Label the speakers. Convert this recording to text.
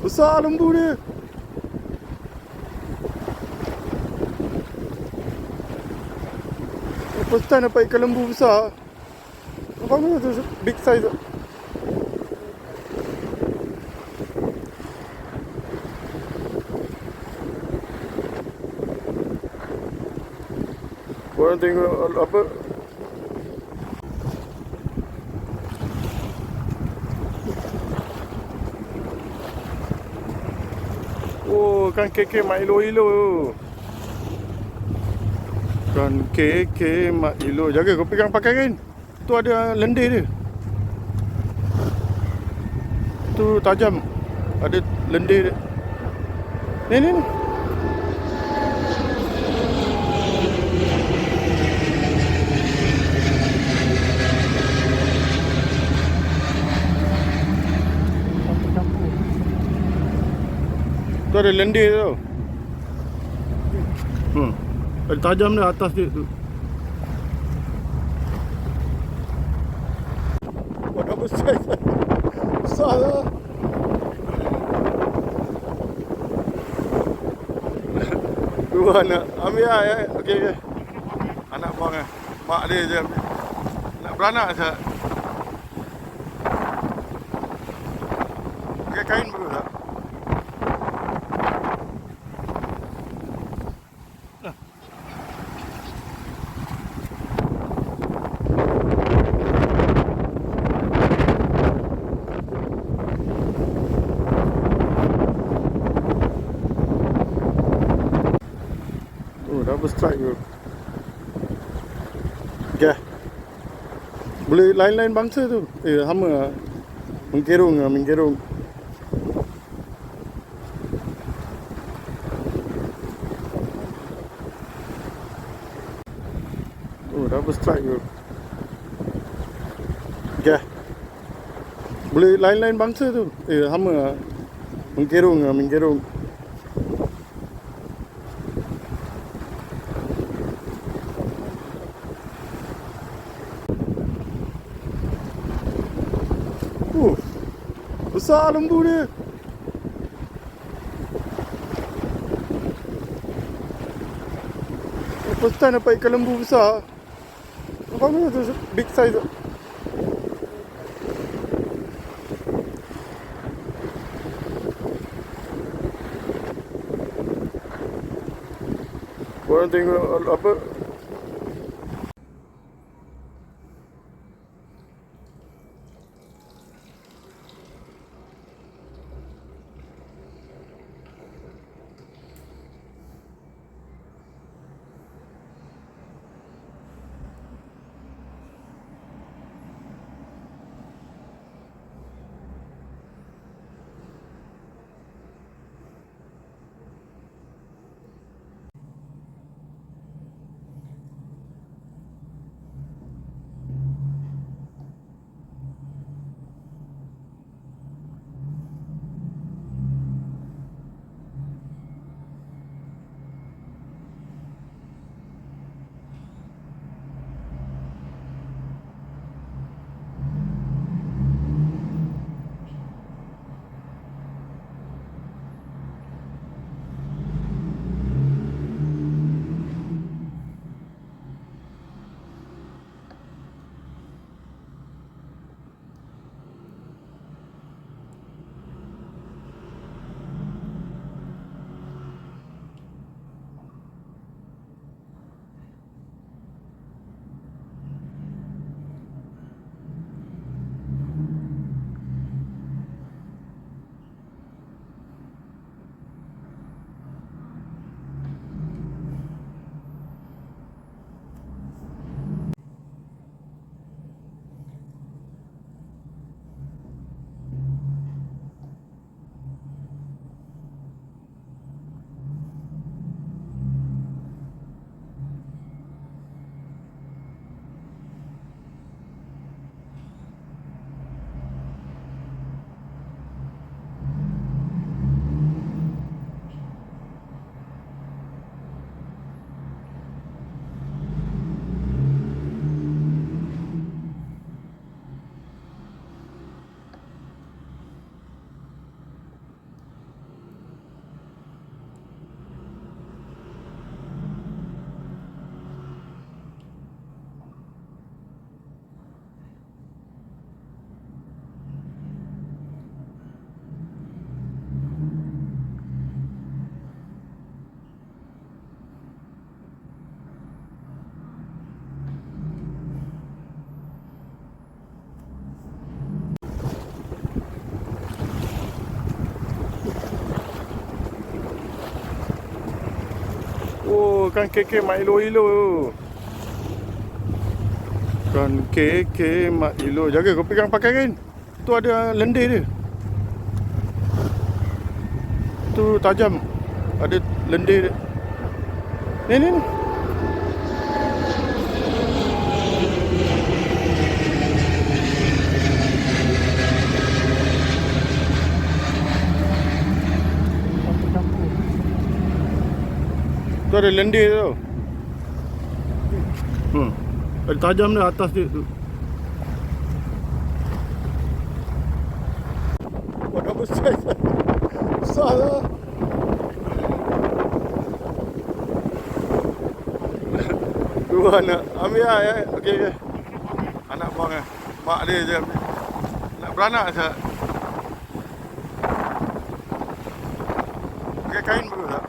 Speaker 1: Besar lembu dia. First time dapat ikan lembu besar. Nampak mana tu, big size tu. Korang tengok apa? Oh, kan keke mak ilo-ilo. Kan keke mak ilo. Jaga kau pegang pakai kain. Tu ada lendir dia. Tu tajam. Ada lendir dia. Ni. Tu ada lendir tau. Ada tajam dia atas dia tu. Wah, dah besar. Besar lah. Dua anak. Ambil lah ya. Okey. Anak bang lah. Mak dia je ambil. Nak beranak je. Pakai kain bagus tak? Oh, double strike bro. Okay. Boleh lain-lain bangsa tu. Sama lah. Mengkerung. Oh, double strike bro. Okay. Boleh lain-lain bangsa tu. Sama lah. Mengkerung. Besar lembu dia. First time dapat ikan lembu besar. Nampak mana tu, big size tu. Korang tengok apa? Oh, kan keke mak ilo-ilo. Kan keke mak ilo. Jaga kau pegang pakai kain. Tu ada lendir dia. Tu tajam. Ada lendir dia. Ni. Tu ada lendir tu. Ada tajam dia atas dia tu. Wah, dah besar. Besar lah. Dua anak. Ambil lah ya. Okey. Anak bang lah. Mak dia je ambil. Nak beranak je. Pakai kain bagus tak?